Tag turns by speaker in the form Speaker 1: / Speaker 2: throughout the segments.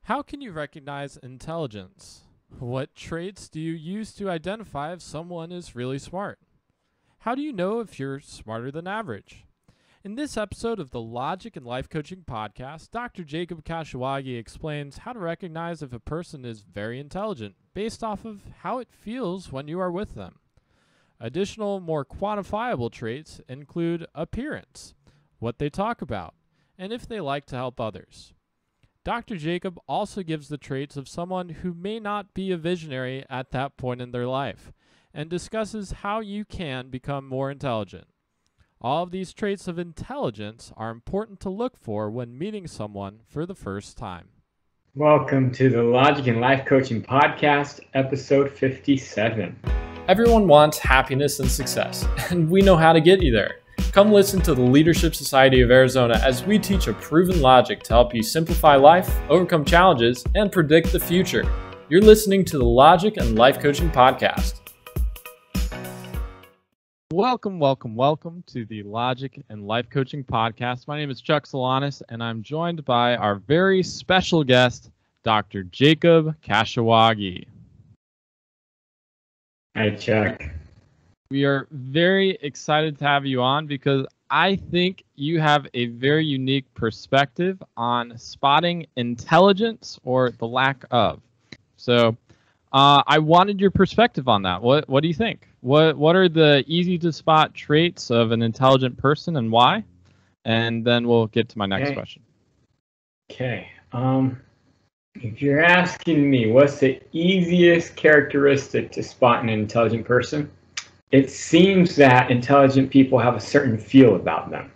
Speaker 1: How can you recognize intelligence? What traits do you use to identify if someone is really smart? How do you know if you're smarter than average? In this episode of the Logic and Life Coaching Podcast, Dr. Jacob Kashiwagi explains how to recognize if a person is very intelligent based off of how it feels when you are with them. Additional, more quantifiable traits include appearance, what they talk about, and if they like to help others. Dr. Jacob also gives the traits of someone who may not be a visionary at that point in their life and discusses how you can become more intelligent. All of these traits of intelligence are important to look for when meeting someone for the first time.
Speaker 2: Welcome to the Logic and Life Coaching Podcast, episode 57.
Speaker 3: Everyone wants happiness and success, and we know how to get you there. Come listen to the Leadership Society of Arizona as we teach a proven logic to help you simplify life, overcome challenges, and predict the future. You're listening to the Logic and Life Coaching Podcast.
Speaker 1: Welcome to the Logic and Life Coaching Podcast. My name is Chuck Solanas, and I'm joined by our very special guest, Dr. Jacob Kashiwagi.
Speaker 2: Hi, Chuck.
Speaker 1: We are very excited to have you on because I think you have a very unique perspective on spotting intelligence or the lack of. So I wanted your perspective on that. What do you think? What are the easy to spot traits of an intelligent person and why? And then we'll get to my next question.
Speaker 2: Okay. If you're asking me what's the easiest characteristic to spot an intelligent person, it seems that intelligent people have a certain feel about them.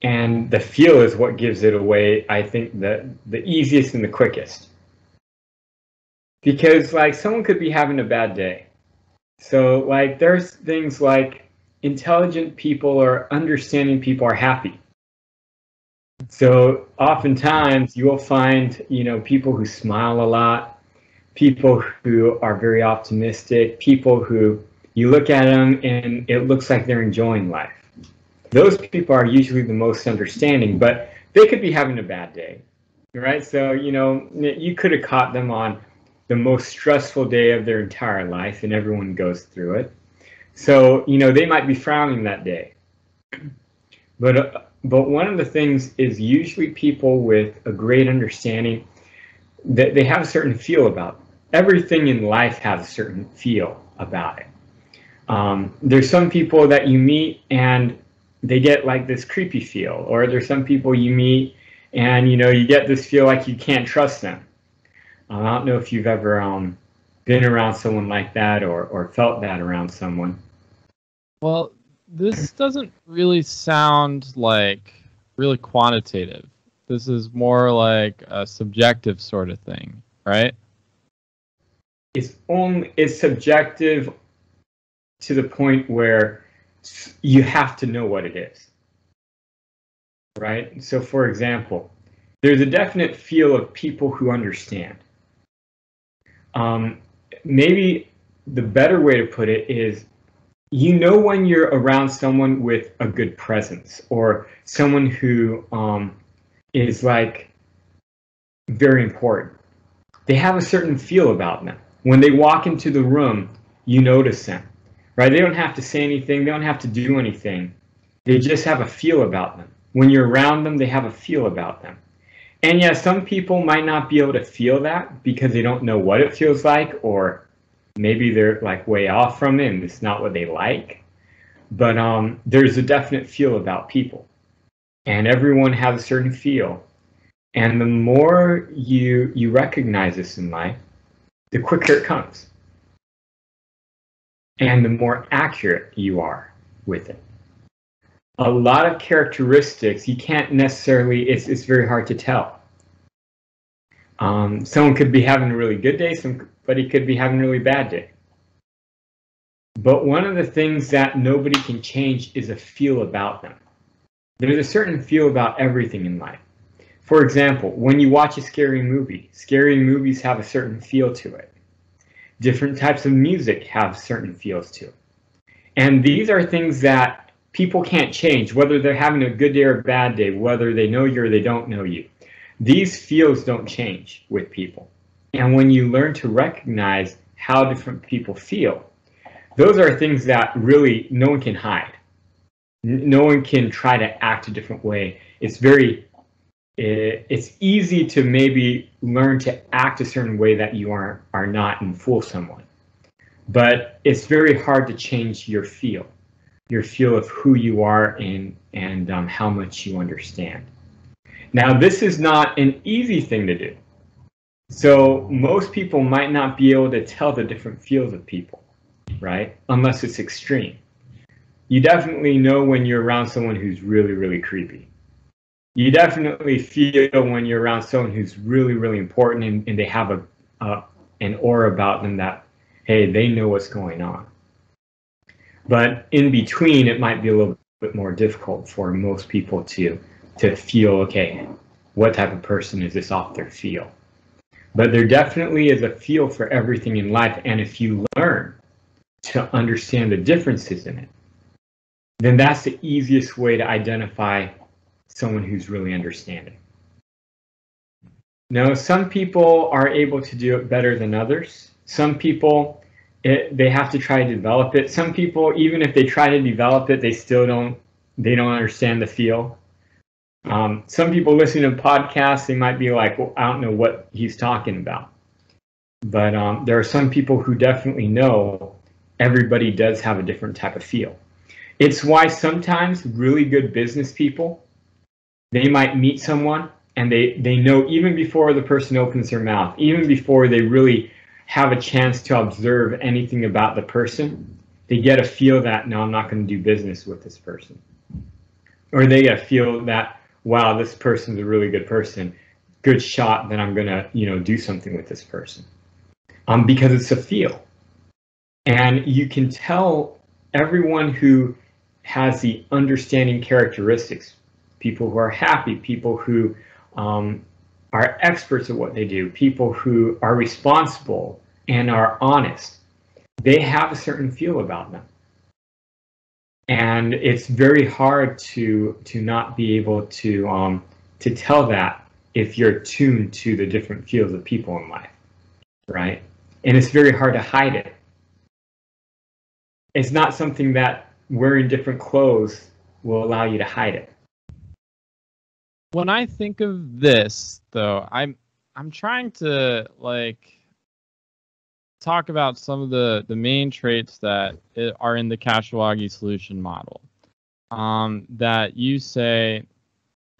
Speaker 2: And the feel is what gives it away, I think, the easiest and the quickest. Because, someone could be having a bad day. So, there's things like intelligent people or understanding people are happy. So, oftentimes, you will find, people who smile a lot, people who are very optimistic, people who you look at them and it looks like they're enjoying life. Those people are usually the most understanding, but they could be having a bad day, right? So, you could have caught them on the most stressful day of their entire life, and everyone goes through it. So, they might be frowning that day. But one of the things is usually people with a great understanding that they have a certain feel about it. Everything in life has a certain feel about it. There's some people that you meet and they get this creepy feel, or there's some people you meet and you get this feel like you can't trust them. I don't know if you've ever been around someone like that or felt that around someone.
Speaker 1: Well, this doesn't really sound like really quantitative. This is more like a subjective sort of thing, right?
Speaker 2: It's subjective to the point where you have to know what it is, right? So, for example, there's a definite feel of people who understand. Maybe the better way to put it is, when you're around someone with a good presence or someone who is very important. They have a certain feel about them. When they walk into the room, you notice them. Right? They don't have to say anything. They don't have to do anything. They just have a feel about them. When you're around them, they have a feel about them. And yeah, some people might not be able to feel that because they don't know what it feels like, or maybe they're way off from it and it's not what they like. But there's a definite feel about people. And everyone has a certain feel. And the more you recognize this in life, the quicker it comes. And the more accurate you are with it. A lot of characteristics, you can't necessarily, it's very hard to tell. Someone could be having a really good day, somebody could be having a really bad day. But one of the things that nobody can change is a feel about them. There's a certain feel about everything in life. For example, when you watch a scary movies have a certain feel to it. Different types of music have certain feels to it. And these are things that people can't change, whether they're having a good day or a bad day, whether they know you or they don't know you. these feels don't change with people. And when you learn to recognize how different people feel, those are things that really no one can hide. No one can try to act a different way. It's easy to maybe learn to act a certain way that you are not and fool someone. But it's very hard to change your feel of who you are and how much you understand. Now, this is not an easy thing to do. So most people might not be able to tell the different feels of people, right? Unless it's extreme. You definitely know when you're around someone who's really, really creepy. You definitely feel when you're around someone who's really, really important and they have an aura about them that, hey, they know what's going on. But in between, it might be a little bit more difficult for most people to feel, okay, what type of person is this off their feel? But there definitely is a feel for everything in life, and if you learn to understand the differences in it, then that's the easiest way to identify someone who's really understanding. Now, some people are able to do it better than others. Some people, they have to try to develop it. Some people, even if they try to develop it, they don't understand the feel. Some people listening to podcasts, they might be like, well, I don't know what he's talking about. But there are some people who definitely know everybody does have a different type of feel. It's why sometimes really good business people, they might meet someone and they know even before the person opens their mouth, even before they really have a chance to observe anything about the person, they get a feel that, no, I'm not going to do business with this person. Or they get a feel that, wow, this person's a really good person. Good shot that I'm going to, do something with this person. Because it's a feel. And you can tell everyone who has the understanding characteristics, people who are happy, people who are experts at what they do, people who are responsible and are honest, they have a certain feel about them. And it's very hard to not be able to tell that if you're tuned to the different feels of people in life, right? And it's very hard to hide it. It's not something that wearing different clothes will allow you to hide it.
Speaker 1: When I think of this, though, I'm trying to talk about some of the main traits that are in the Kashiwagi solution model. That you say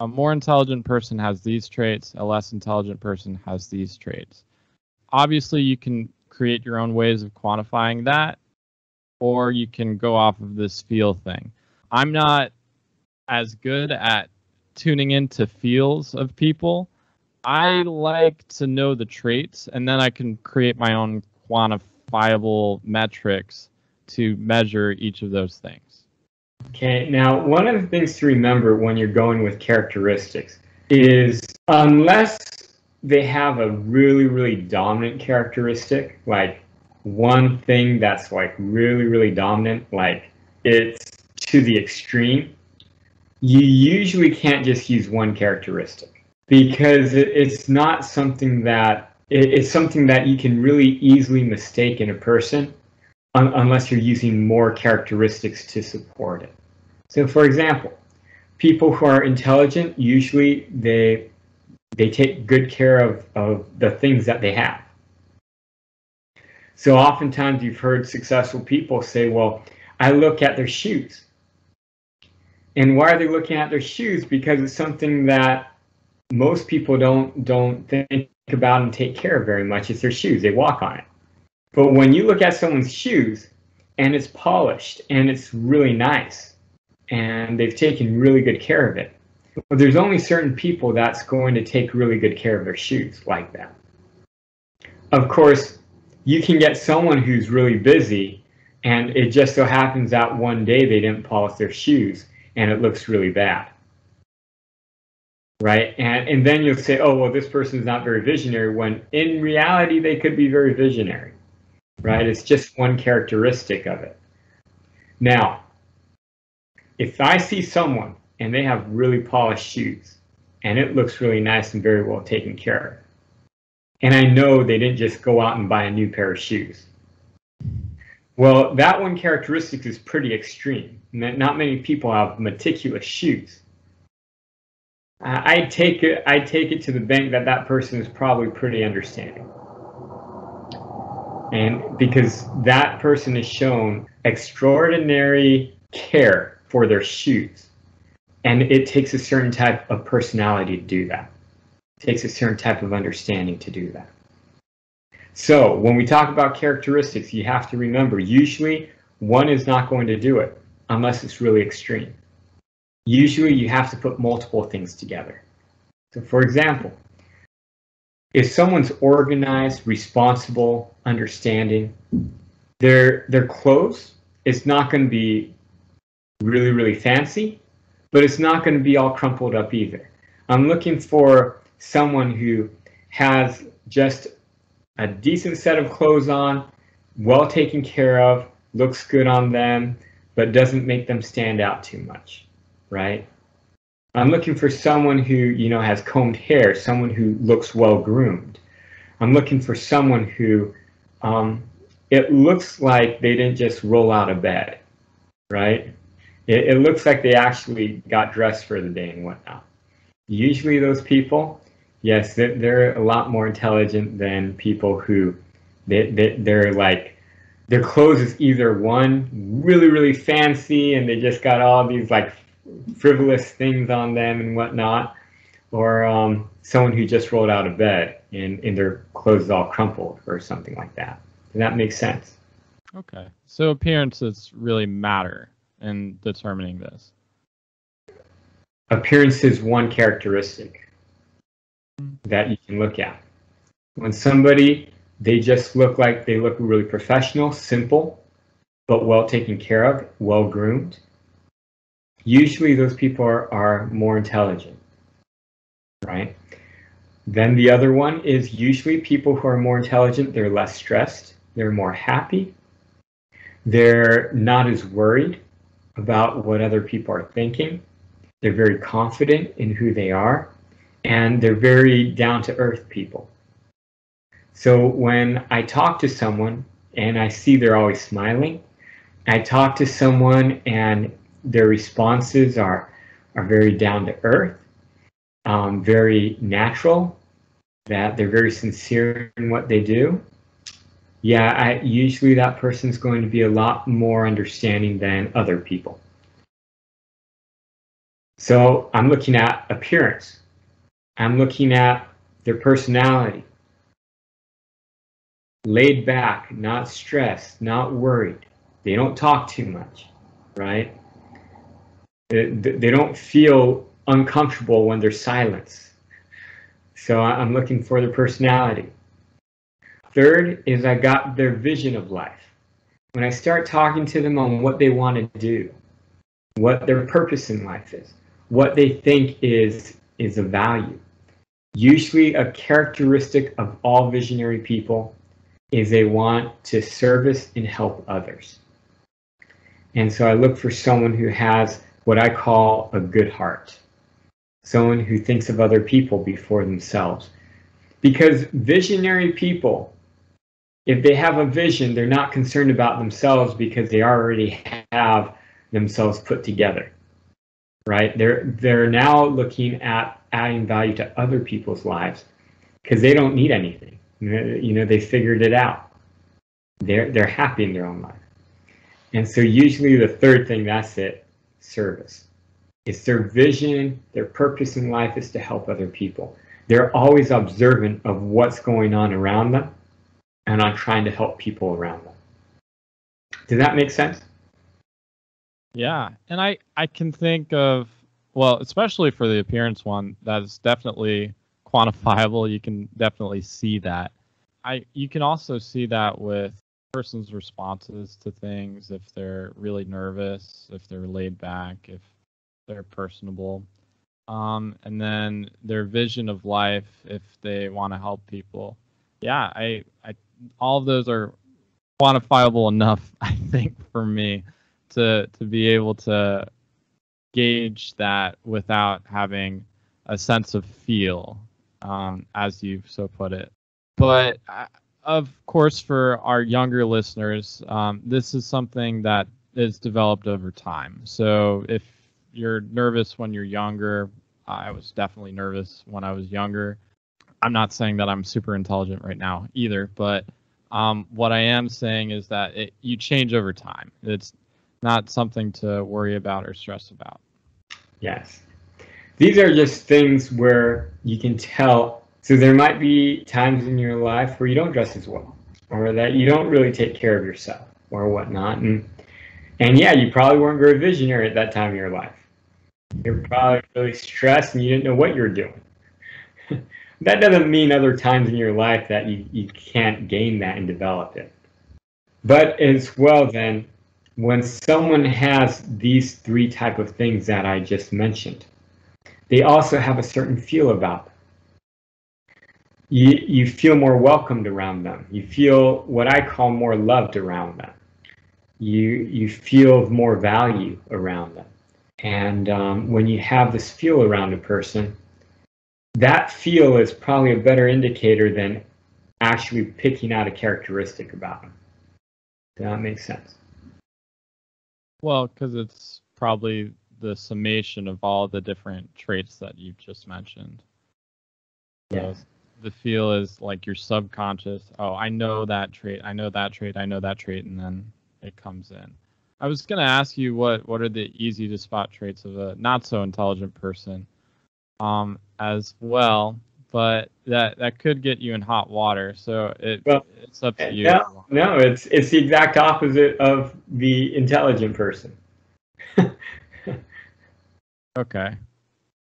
Speaker 1: a more intelligent person has these traits, a less intelligent person has these traits. Obviously, you can create your own ways of quantifying that, or you can go off of this feel thing. I'm not as good at tuning into feels of people. I like to know the traits, and then I can create my own quantifiable metrics to measure each of those things.
Speaker 2: Okay, now one of the things to remember when you're going with characteristics is unless they have a really, really dominant characteristic, like one thing that's like really, really dominant, like it's to the extreme, you usually can't just use one characteristic because it's not something that, it's something that you can really easily mistake in a person unless you're using more characteristics to support it. So for example, people who are intelligent, usually they take good care of the things that they have. So oftentimes you've heard successful people say, well, I look at their shoes. And why are they looking at their shoes? Because it's something that most people don't think about and take care of very much. It's their shoes. They walk on it. But when you look at someone's shoes and it's polished and it's really nice and they've taken really good care of it, well, there's only certain people that's going to take really good care of their shoes like that. Of course, you can get someone who's really busy and it just so happens that one day they didn't polish their shoes and it looks really bad, right? And then you'll say, oh, well, this person is not very visionary, when in reality they could be very visionary, right? It's just one characteristic of it. Now, if I see someone and they have really polished shoes and it looks really nice and very well taken care of. And I know they didn't just go out and buy a new pair of shoes. Well, that one characteristic is pretty extreme. Not many people have meticulous shoes. I take it to the bank that that person is probably pretty understanding. And because that person has shown extraordinary care for their shoes. And it takes a certain type of personality to do that. It takes a certain type of understanding to do that. So when we talk about characteristics, you have to remember, usually one is not going to do it unless it's really extreme. Usually you have to put multiple things together. So for example, if someone's organized, responsible, understanding, their clothes is not going to be really, really fancy, but it's not going to be all crumpled up either. I'm looking for someone who has just a decent set of clothes on, well taken care of, looks good on them, but doesn't make them stand out too much, right? I'm looking for someone who, you know, has combed hair, someone who looks well groomed. I'm looking for someone who, it looks like they didn't just roll out of bed, right? It looks like they actually got dressed for the day and whatnot. Usually those people, yes, they're a lot more intelligent than people who, they're like, their clothes is either one, really, really fancy and they just got all these like frivolous things on them and whatnot, or someone who just rolled out of bed and their clothes is all crumpled or something like that. Does that make sense?
Speaker 3: Okay. So appearances really matter in determining this.
Speaker 2: Appearance is one characteristic that you can look at. When somebody, they just look like they look really professional, simple, but well taken care of, well groomed, usually those people are more intelligent, right? Then the other one is usually people who are more intelligent, they're less stressed, they're more happy, they're not as worried about what other people are thinking, they're very confident in who they are, and they're very down-to-earth people. So when I talk to someone and I see they're always smiling, I talk to someone and their responses are very down-to-earth, very natural, that they're very sincere in what they do. Yeah, usually that person's going to be a lot more understanding than other people. So I'm looking at appearance. I'm looking at their personality. Laid back, not stressed, not worried. They don't talk too much, right? They don't feel uncomfortable when there's silence. So I'm looking for their personality. Third is I got their vision of life. When I start talking to them on what they want to do, what their purpose in life is, what they think is of value. Usually a characteristic of all visionary people is they want to service and help others. And so I look for someone who has what I call a good heart. Someone who thinks of other people before themselves. Because visionary people, if they have a vision, they're not concerned about themselves because they already have themselves put together, right? They're now looking at adding value to other people's lives because they don't need anything. You know, they figured it out. They're happy in their own life. And so usually the third thing, that's it, service. It's their vision, their purpose in life is to help other people. They're always observant of what's going on around them and on trying to help people around them. Does that make sense?
Speaker 3: Yeah, and I can think of, well, especially for the appearance one, that's definitely quantifiable. You can definitely see that. You can also see that with person's responses to things, if they're really nervous, if they're laid back, if they're personable, and then their vision of life, if they want to help people. Yeah, I all of those are quantifiable enough, I think, for me to be able to gauge that without having
Speaker 1: a sense of feel, as you so put it. But of course, for our younger listeners, this is something that is developed over time. So if you're nervous when you're younger, I was definitely nervous when I was younger. I'm not saying that I'm super intelligent right now either, but what I am saying is that you change over time. It's not something to worry about or stress about.
Speaker 2: Yes. These are just things where you can tell. So there might be times in your life where you don't dress as well, or that you don't really take care of yourself or whatnot. And yeah, you probably weren't very visionary at that time in your life. You're probably really stressed and you didn't know what you were doing. That doesn't mean other times in your life that you can't gain that and develop it. But as well then, when someone has these three type of things that I just mentioned, they also have a certain feel about them. You feel more welcomed around them. You feel what I call more loved around them. You feel more value around them. And when you have this feel around a person, that feel is probably a better indicator than actually picking out a characteristic about them. Does that make sense?
Speaker 1: Well, because it's probably the summation of all the different traits that you just mentioned.
Speaker 2: Yeah.
Speaker 1: So the feel is like your subconscious. Oh, I know that trait. I know that trait. I know that trait, and then it comes in. I was going to ask you what are the easy to spot traits of a not so intelligent person, as well, but that could get you in hot water. So it's up to you.
Speaker 2: No, it's the exact opposite of the intelligent person.
Speaker 1: Okay.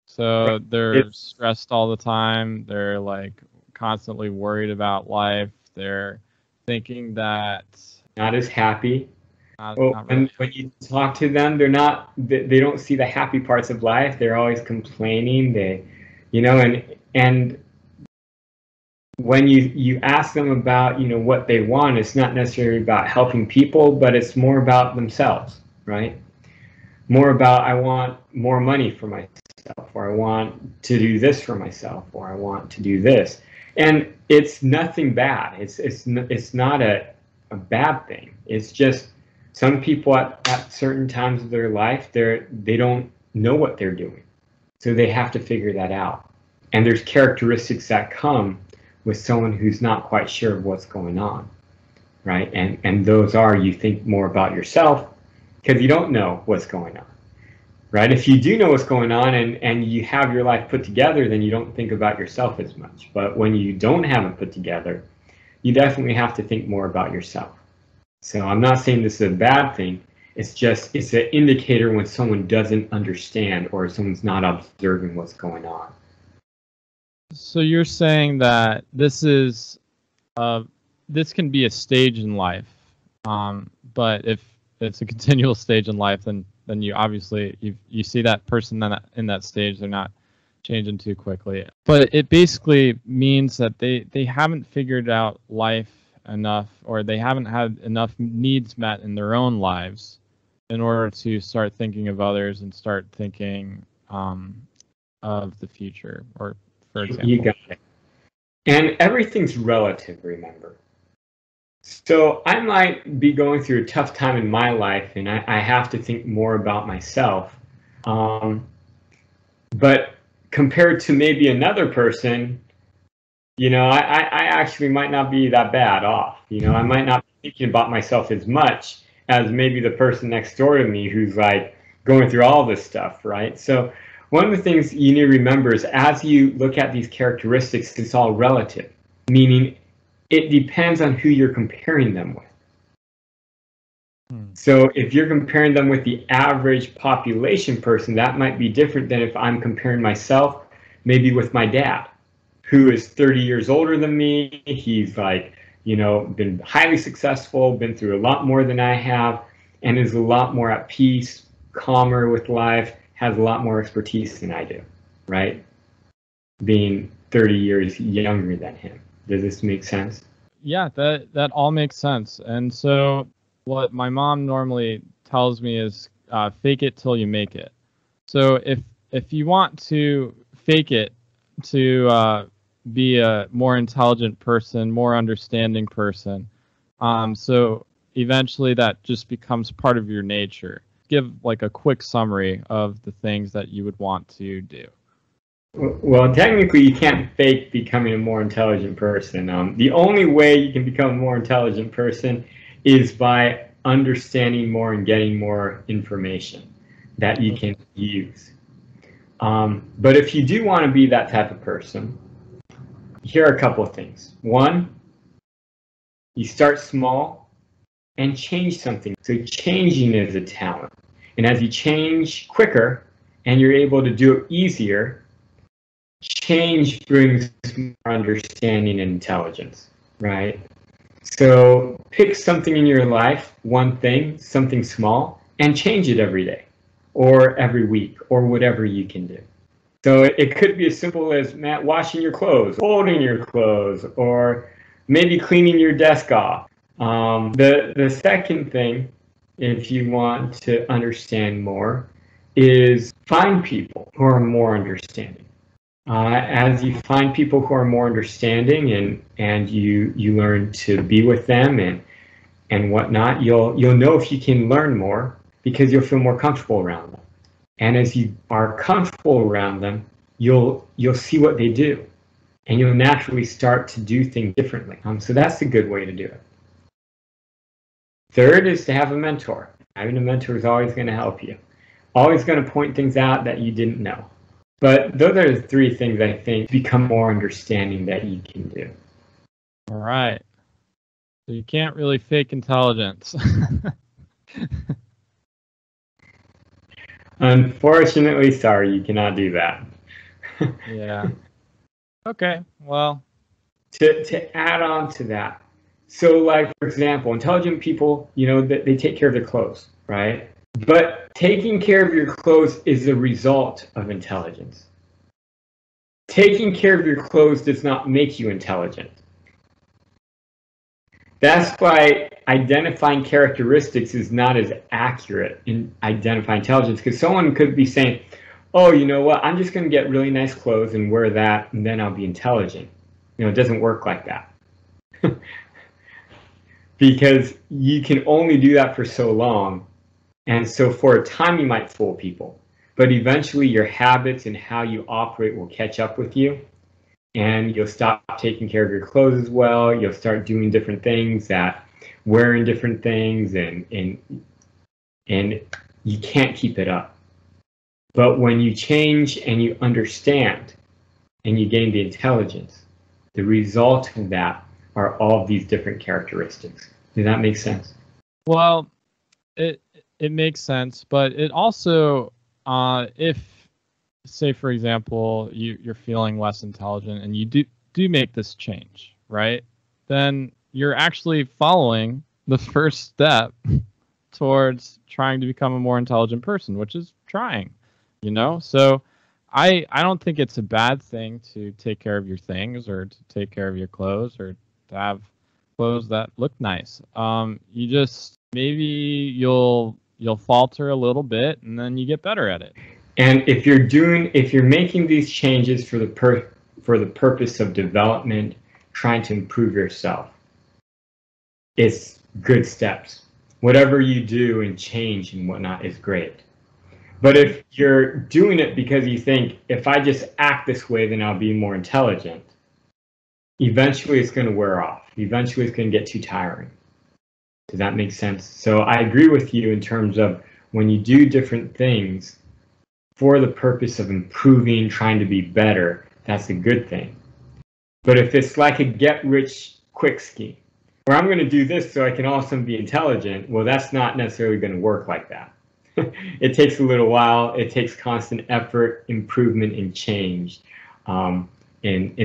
Speaker 1: So they're stressed all the time. They're like constantly worried about life. They're thinking that
Speaker 2: not as happy.
Speaker 1: Not really.
Speaker 2: When you talk to them, they don't see the happy parts of life. They're always complaining. And when you ask them about, what they want, it's not necessarily about helping people, but it's more about themselves, right? More about, I want more money for myself, or I want to do this for myself, or I want to do this. And it's nothing bad. It's not a bad thing. It's just some people at certain times of their life, they don't know what they're doing. So they have to figure that out. And there's characteristics that come with someone who's not quite sure of what's going on, right? And those are, you think more about yourself because you don't know what's going on, right? If you do know what's going on and you have your life put together, then you don't think about yourself as much. But when you don't have it put together, you definitely have to think more about yourself. So I'm not saying this is a bad thing. It's an indicator when someone doesn't understand or someone's not observing what's going on.
Speaker 1: So you're saying that this can be a stage in life, but if it's a continual stage in life, then you obviously you see that person in that stage, they're not changing too quickly. But it basically means that they haven't figured out life enough, or they haven't had enough needs met in their own lives in order to start thinking of others and start thinking of the future, or for example.
Speaker 2: You got it. And everything's relative, remember. So I might be going through a tough time in my life and I have to think more about myself. But compared to maybe another person, I actually might not be that bad off. I might not be thinking about myself as much as maybe the person next door to me who's like going through all this stuff, right? So one of the things you need to remember is as you look at these characteristics, it's all relative, meaning it depends on who you're comparing them with. So if you're comparing them with the average population person, that might be different than if I'm comparing myself maybe with my dad, who is 30 years older than me. He's been highly successful, been through a lot more than I have, and is a lot more at peace, calmer with life, has a lot more expertise than I do, right? Being 30 years younger than him. Does this make sense?
Speaker 1: Yeah, that all makes sense. And so what my mom normally tells me is fake it till you make it. So if you want to
Speaker 4: fake it to be a more intelligent person, more understanding person. So eventually that just becomes part of your nature. Give like a quick summary of the things that you would want to do.
Speaker 2: Well, technically, you can't fake becoming a more intelligent person. The only way you can become a more intelligent person is by understanding more and getting more information that you can use. But if you do want to be that type of person, here are a couple of things. One, you start small and change something. So changing is a talent. And as you change quicker and you're able to do it easier, change brings more understanding and intelligence, right? So pick something in your life, one thing, something small, and change it every day or every week or whatever you can do. So it could be as simple as, Matt, washing your clothes, folding your clothes, or maybe cleaning your desk off. The second thing, if you want to understand more, is find people who are more understanding. As you find people who are more understanding and you learn to be with them and whatnot, you'll know if you can learn more because you'll feel more comfortable around them. And as you are comfortable around them, you'll see what they do, and you'll naturally start to do things differently. So that's a good way to do it. Third is to have a mentor. Having a mentor is always going to help you. Always going to point things out that you didn't know. But those are the three things I think become more understanding that you can do.
Speaker 4: All right. So you can't really fake intelligence.
Speaker 2: Unfortunately, sorry, you cannot do that.
Speaker 4: Yeah. Okay, well.
Speaker 2: To add on to that, so like, for example, intelligent people, they take care of their clothes, right? But taking care of your clothes is a result of intelligence. Taking care of your clothes does not make you intelligent. That's why identifying characteristics is not as accurate in identifying intelligence, because someone could be saying, oh, you know what, I'm just going to get really nice clothes and wear that, and then I'll be intelligent. It doesn't work like that. Because you can only do that for so long. And so for a time you might fool people, but eventually your habits and how you operate will catch up with you, and you'll stop taking care of your clothes as well. You'll start doing different things, wearing different things, and you can't keep it up. But when you change and you understand and you gain the intelligence, the result of that are all of these different characteristics. Does that make sense?
Speaker 4: Well, it makes sense, but it also, if, say, for example, you're feeling less intelligent and you do make this change, right? Then you're actually following the first step towards trying to become a more intelligent person, which is trying, So I don't think it's a bad thing to take care of your things or to take care of your clothes or to have clothes that look nice. You just, maybe you'll falter a little bit and then you get better at it.
Speaker 2: And if you're making these changes for the purpose of development, trying to improve yourself, it's good steps. Whatever you do and change and whatnot is great. But if you're doing it because you think, if I just act this way, then I'll be more intelligent, eventually it's going to wear off. Eventually it's going to get too tiring. Does that make sense? So I agree with you in terms of when you do different things for the purpose of improving, trying to be better, that's a good thing. But if it's like a get-rich-quick scheme, where I'm going to do this so I can also be intelligent, well, that's not necessarily going to work like that. It takes a little while. It takes constant effort, improvement, and change. And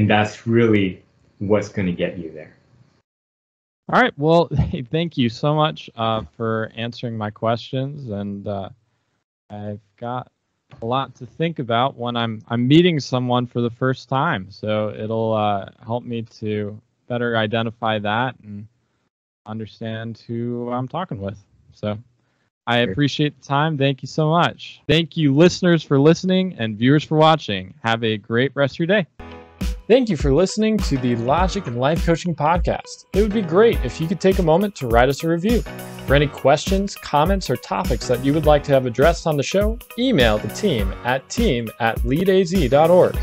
Speaker 2: that's really what's going to get you there.
Speaker 4: All right. Well, hey, thank you so much for answering my questions. And I've got a lot to think about when I'm meeting someone for the first time. So it'll help me to better identify that and understand who I'm talking with. So I appreciate the time. Thank you so much. Thank you, listeners, for listening and viewers for watching. Have a great rest of your day.
Speaker 3: Thank you for listening to the Logic and Life Coaching Podcast. It would be great if you could take a moment to write us a review. For any questions, comments, or topics that you would like to have addressed on the show, email the team at leadaz.org.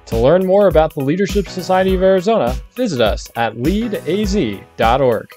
Speaker 3: To learn more about the Leadership Society of Arizona, visit us at leadaz.org.